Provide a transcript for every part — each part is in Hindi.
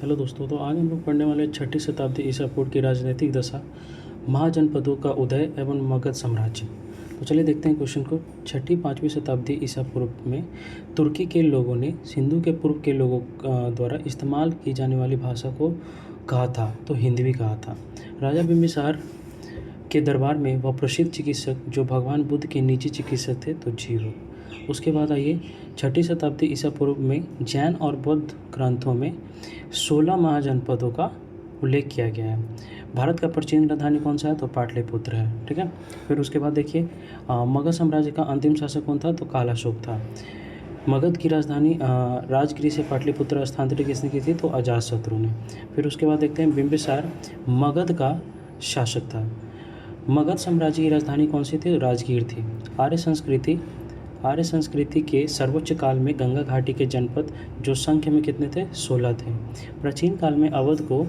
हेलो दोस्तों, तो आज हम लोग पढ़ने वाले 6ठी शताब्दी ईसा पूर्व की राजनीतिक दशा, महाजनपदों का उदय एवं मगध साम्राज्य। तो चलिए देखते हैं क्वेश्चन को। 6ठी-5वीं शताब्दी ईसा पूर्व में तुर्की के लोगों ने सिंधु के पूर्व के लोगों द्वारा इस्तेमाल की जाने वाली भाषा को कहा था, तो हिंदवी कहा था। राजा बिंबिसार के दरबार में वह प्रसिद्ध चिकित्सक जो भगवान बुद्ध के निजी चिकित्सक थे, तो जीरो। उसके बाद आइए 6ठी शताब्दी ईसा पूर्व में जैन और बौद्ध ग्रंथों में 16 महाजनपदों का उल्लेख किया गया है। भारत का प्राचीन राजधानी कौन सा है, तो पाटलिपुत्र है। ठीक है। फिर उसके बाद देखिए मगध साम्राज्य का अंतिम शासक कौन था, तो कालाशोक था। मगध की राजधानी राजगिरी से पाटलिपुत्र स्थानांतरित किसने की थी, तो अजातशत्रु ने। फिर उसके बाद देखते हैं बिंबिसार मगध का शासक था। मगध साम्राज्य की राजधानी कौन सी थी, राजगीर थी। आर्य संस्कृति के सर्वोच्च काल में गंगा घाटी के जनपद जो संख्या में कितने थे, 16 थे। प्राचीन काल में अवध को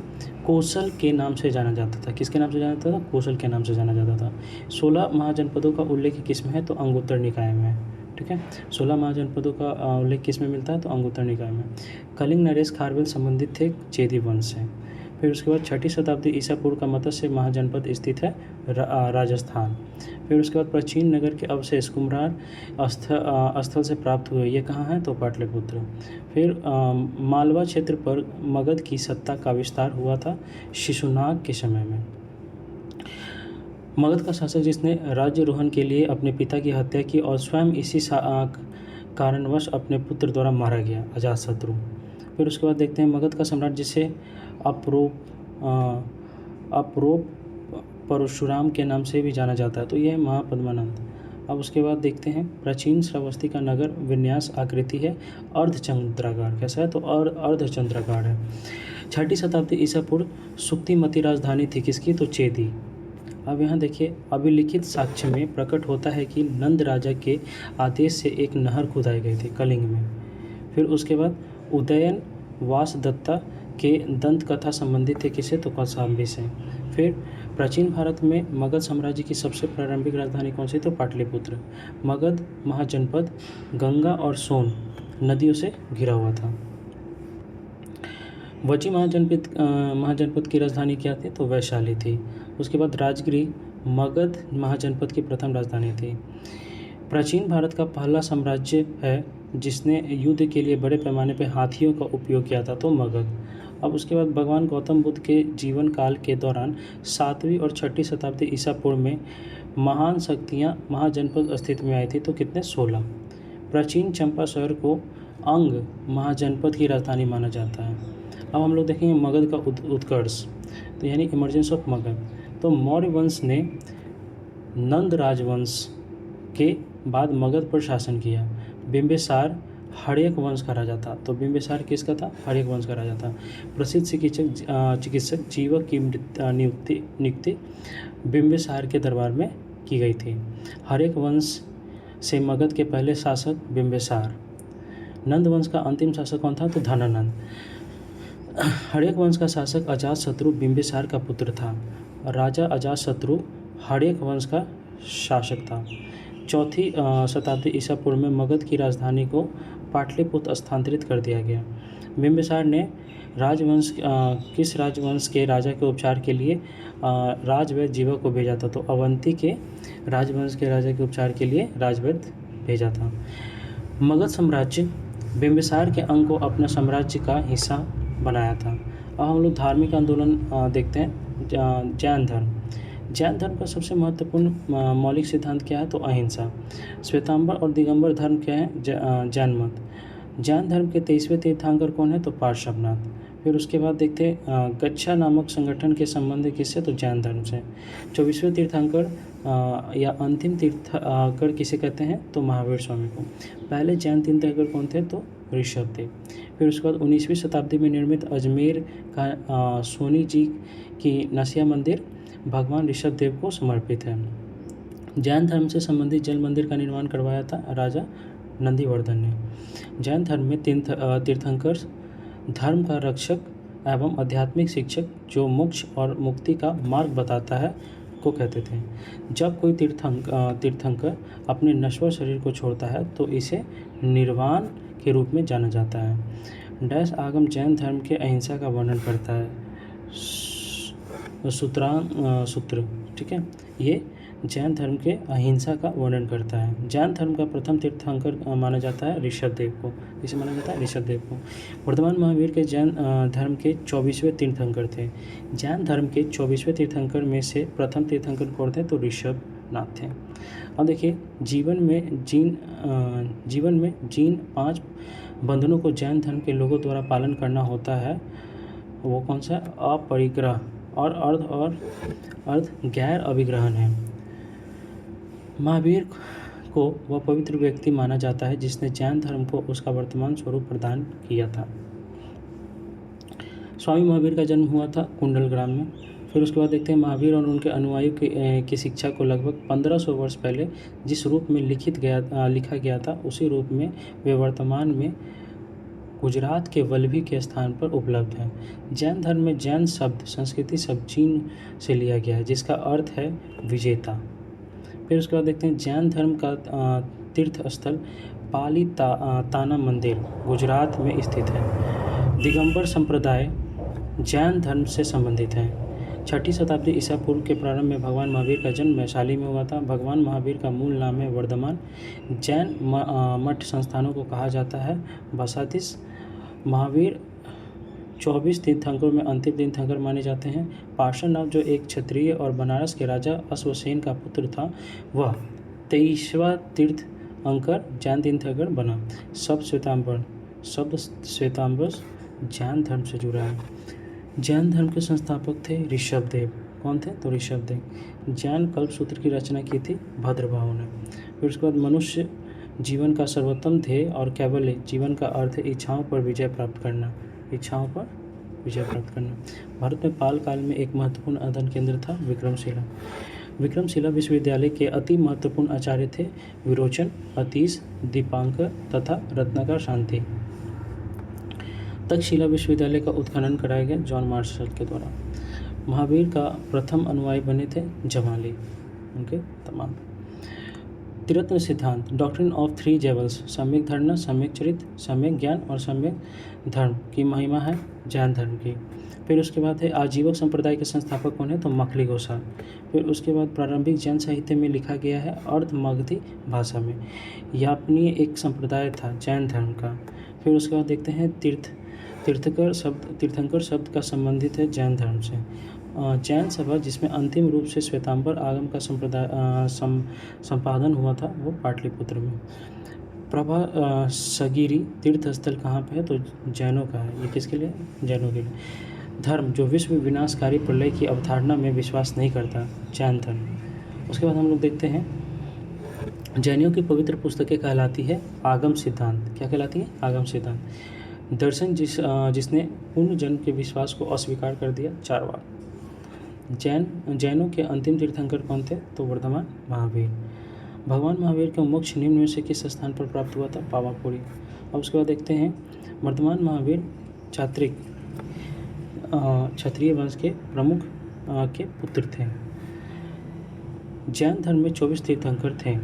कोसल के नाम से जाना जाता था। किसके नाम से जाना जाता था, कोसल के नाम से जाना जाता था। 16 महाजनपदों का उल्लेख किस में है, तो अंगुत्तर निकाय में है। ठीक है। 16 महाजनपदों का उल्लेख किस में मिलता है, तो अंगुत्तर निकाय में। कलिंग नरेश खारवेल संबंधित थे चेदी वंश से। फिर उसके बाद 6ठी शताब्दी ईसा पूर्व का मत्स्य महाजनपद स्थित है राजस्थान। फिर उसके बाद प्राचीन नगर के अवशेष कुम्भरार स्थल से प्राप्त हुए, ये कहाँ है, तो पाटलिपुत्र। फिर मालवा क्षेत्र पर मगध की सत्ता का विस्तार हुआ था शिशुनाग के समय में। मगध का शासक जिसने राज्यारोहण के लिए अपने पिता की हत्या की और स्वयं इसी कारणवश अपने पुत्र द्वारा मारा गया, अजातशत्रु। फिर उसके बाद देखते हैं मगध का सम्राट जिसे अप्रोप परशुराम के नाम से भी जाना जाता है, तो यह है महापद्मानंद। अब उसके बाद देखते हैं प्राचीन श्रावस्ती का नगर विन्यास आकृति है अर्धचंद्राकार। कैसा है, तो अर्धचंद्राकार है। 6ठी शताब्दी ईसा पूर्व सुक्तिमती राजधानी थी किसकी, तो चेदी। अब यहाँ देखिए अभिलिखित साक्ष्य में प्रकट होता है कि नंद राजा के आदेश से एक नहर खुदाई गई थी कलिंग में। फिर उसके बाद उदयन वासदत्ता के दंत कथा संबंधित थे किसे, तो कौशाम्बी से। फिर प्राचीन भारत में मगध साम्राज्य की सबसे प्रारंभिक राजधानी कौन सी, तो पाटलिपुत्र। मगध महाजनपद गंगा और सोन नदियों से घिरा हुआ था। वची महाजनपद की राजधानी क्या थी, तो वैशाली थी। उसके बाद राजगिरी मगध महाजनपद की प्रथम राजधानी थी। प्राचीन भारत का पहला साम्राज्य है जिसने युद्ध के लिए बड़े पैमाने पर हाथियों का उपयोग किया था, तो मगध। अब उसके बाद भगवान गौतम बुद्ध के जीवन काल के दौरान 7वीं और 6ठी शताब्दी ईसा पूर्व में महान शक्तियाँ महाजनपद अस्तित्व में आई थी, तो कितने, 16। प्राचीन चंपा शहर को अंग महाजनपद की राजधानी माना जाता है। अब हम लोग देखेंगे मगध का उत्कर्ष, तो यानी इमर्जेंस ऑफ मगध। तो मौर्य वंश ने नंद राजवंश के बाद मगध पर शासन किया। बिंबिसार हड़यक वंश का राजा था, तो बिंबिसार किसका था, हड़यक वंश का राजा था। प्रसिद्ध चिकित्सक जीवक की नियुक्ति बिंबिसार के दरबार में की गई थी। हड़यक वंश से मगध के पहले शासक बिंबिसार। नंद वंश का अंतिम शासक कौन था, तो धनानंद। हड़यक वंश का शासक अजातशत्रु बिंबिसार का पुत्र था। राजा अजातशत्रु हड़यक वंश का शासक था। 4ठी शताब्दी ईसा पूर्व में मगध की राजधानी को पाटलिपुत्र स्थानांतरित कर दिया गया। बिंबिसार ने किस राजवंश के राजा के उपचार के लिए राजवैद्य जीवक को भेजा था, तो अवंती के राजवंश के राजा के उपचार के लिए राजवैद्य भेजा था। मगध साम्राज्य बिंबिसार के अंग को अपना साम्राज्य का हिस्सा बनाया था। अब हम लोग धार्मिक आंदोलन देखते हैं। जैन धर्म का सबसे महत्वपूर्ण मौलिक सिद्धांत क्या है, तो अहिंसा। श्वेतांबर और दिगंबर धर्म क्या है, जैन मत। जैन धर्म के 23वें तीर्थंकर कौन है, तो पार्श्वनाथ। फिर उसके बाद देखते हैं गच्छा नामक संगठन के संबंध किससे, तो जैन धर्म से। 24वें तीर्थंकर या अंतिम तीर्थंकर किसे कहते हैं, तो महावीर स्वामी को। पहले जैन तीर्थंकर कौन थे, तो ऋषभ थे। फिर उसके बाद 19वीं शताब्दी में निर्मित अजमेर का सोनी जी की नसिया मंदिर भगवान ऋषभ देव को समर्पित है। जैन धर्म से संबंधित जल मंदिर का निर्माण करवाया था राजा नंदीवर्धन ने। जैन धर्म में तीर्थंकर धर्म का रक्षक एवं आध्यात्मिक शिक्षक जो मोक्ष और मुक्ति का मार्ग बताता है को कहते थे। जब कोई तीर्थंकर अपने नश्वर शरीर को छोड़ता है तो इसे निर्वाण के रूप में जाना जाता है। डैश आगम जैन धर्म के अहिंसा का वर्णन करता है। सूत्र, ठीक है, ये जैन धर्म के अहिंसा का वर्णन करता है। जैन धर्म का प्रथम तीर्थंकर माना जाता है ऋषभदेव को। किसे माना जाता है? ऋषभदेव को। वर्तमान महावीर के जैन धर्म के 24वें तीर्थंकर थे। जैन धर्म के 24वें तीर्थंकर में से प्रथम तीर्थंकर कौन थे? तो ऋषभनाथ थे। अब देखिए, जीवन में जिन 5 बंधनों को जैन धर्म के लोगों द्वारा पालन करना होता है वो कौन सा? अपरिग्रह और अर्ध गैर अभिग्रहण है। महावीर को वह पवित्र व्यक्ति माना जाता है जिसने जैन धर्म को उसका वर्तमान स्वरूप प्रदान किया था। स्वामी महावीर का जन्म हुआ था कुंडल ग्राम में। फिर उसके बाद देखते हैं महावीर और उनके अनुयायियों की शिक्षा को लगभग 1500 वर्ष पहले जिस रूप में लिखा गया था उसी रूप में वे वर्तमान में गुजरात के वल्लभी के स्थान पर उपलब्ध है। जैन धर्म में जैन शब्द संस्कृति शब्द जीन से लिया गया है जिसका अर्थ है विजेता। फिर उसके बाद देखते हैं जैन धर्म का तीर्थ स्थल पाली ताना मंदिर गुजरात में स्थित है। दिगंबर संप्रदाय जैन धर्म से संबंधित है। 6ठी शताब्दी ईसा पूर्व के प्रारंभ में भगवान महावीर का जन्म वैशाली में हुआ था। भगवान महावीर का मूल नाम है वर्धमान। जैन मठ संस्थानों को कहा जाता है बसातीस। महावीर 24 तीर्थंकरों में अंतिम तीर्थंकर माने जाते हैं। पार्श्वनाथ जो एक क्षत्रिय और बनारस के राजा अश्वसेन का पुत्र था वह 23वां तीर्थंकर जैन तीर्थंकर बना। शब्द श्वेतांबर जैन धर्म से जुड़ा है। जैन धर्म के संस्थापक थे ऋषभदेव। कौन थे? तो ऋषभदेव। जैन कल्पसूत्र की रचना की थी भद्रबाहु ने। फिर उसके बाद मनुष्य जीवन का सर्वोत्तम ध्येय और कैवल्य जीवन का अर्थ है इच्छाओं पर विजय प्राप्त करना। भारत में पाल काल में एक महत्वपूर्ण अध्ययन केंद्र था विक्रमशिला विश्वविद्यालय के अति महत्वपूर्ण आचार्य थे विरोचन, अतीश, दीपांकर तथा रत्नाकर शांति। तक्षशिला विश्वविद्यालय का उत्खनन कराया गया जॉन मार्शल के द्वारा। महावीर का प्रथम अनुयायी बने थे जमाली। उनके तमाम त्रिरत्न सिद्धांत डॉक्ट्रिन ऑफ 3 जेवल्स सम्यक धारणा, सम्यक चरित्र, सम्यक ज्ञान और सम्यक धर्म की महिमा है जैन धर्म की। फिर उसके बाद है आजीवक संप्रदाय के संस्थापक कौन है? तो मखली गोसाल। फिर उसके बाद प्रारंभिक जैन साहित्य में लिखा गया है अर्ध मगधी भाषा में। यापनीय एक संप्रदाय था जैन धर्म का। फिर उसके बाद देखते हैं तीर्थंकर शब्द का संबंधित है जैन धर्म से। जैन सभा जिसमें अंतिम रूप से श्वेतांबर आगम का संपादन हुआ था वो पाटलिपुत्र में। प्रभा सगिरी तीर्थ स्थल कहाँ पे है? तो जैनों का है। ये किसके लिए? जैनों के लिए। धर्म जो विश्व विनाशकारी प्रलय की अवधारणा में विश्वास नहीं करता, जैन धर्म। उसके बाद हम लोग देखते हैं जैनियों की पवित्र पुस्तकें कहलाती है आगम सिद्धांत। क्या कहलाती है? आगम सिद्धांत। दर्शन जिसने पुनर्जन्म के विश्वास को अस्वीकार कर दिया, चारवाक। जैनों के अंतिम तीर्थंकर कौन थे? तो वर्धमान महावीर। भगवान महावीर का मोक्ष निम्न में से किस स्थान पर प्राप्त हुआ था? पावापुरी। अब उसके बाद देखते हैं वर्धमान महावीर क्षत्रिय वंश के प्रमुख के पुत्र थे। जैन धर्म में 24 तीर्थंकर थे।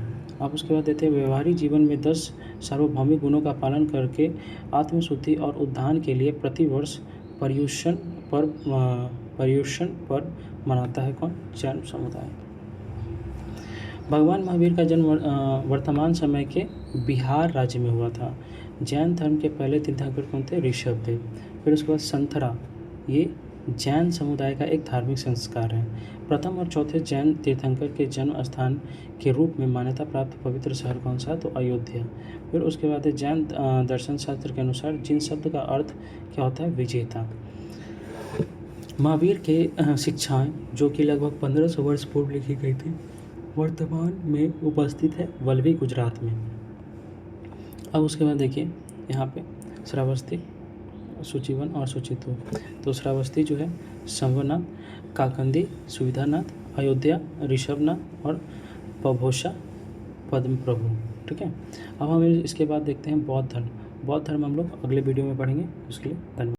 अब उसके बाद देते हैं व्यवहारिक जीवन में 10 सार्वभौमिक गुणों का पालन करके आत्मशुद्धि और उद्धान के लिए प्रतिवर्ष पर्युषण पर्व मनाता है कौन? जैन समुदाय। भगवान महावीर का जन्म वर्तमान समय के बिहार राज्य में हुआ था। जैन धर्म के पहले तीर्थंकर कौन थे? ऋषभदेव। फिर उसके बाद संथरा, ये जैन समुदाय का एक धार्मिक संस्कार है। प्रथम और चौथे जैन तीर्थंकर के जन्म स्थान के रूप में मान्यता प्राप्त पवित्र शहर कौन सा? तो अयोध्या। फिर उसके बाद है जैन दर्शन शास्त्र के अनुसार जिन शब्द का अर्थ क्या होता है? विजेता। महावीर के शिक्षाएं जो कि लगभग 1500 वर्ष पूर्व लिखी गई थी वर्तमान में उपस्थित है वल्लभी गुजरात में। अब उसके बाद देखिए यहाँ पे श्रावस्ती, सूची 1 और सूची 2। तो श्रावस्ती जो है संवरनाथ, काकंदी, सुविधानाथ, अयोध्या, ऋषभनाथ और पभोषा पद्म प्रभु। ठीक है। अब हम इसके बाद देखते हैं बौद्ध धर्म। बौद्ध धर्म हम लोग अगले वीडियो में पढ़ेंगे। उसके लिए धन्यवाद।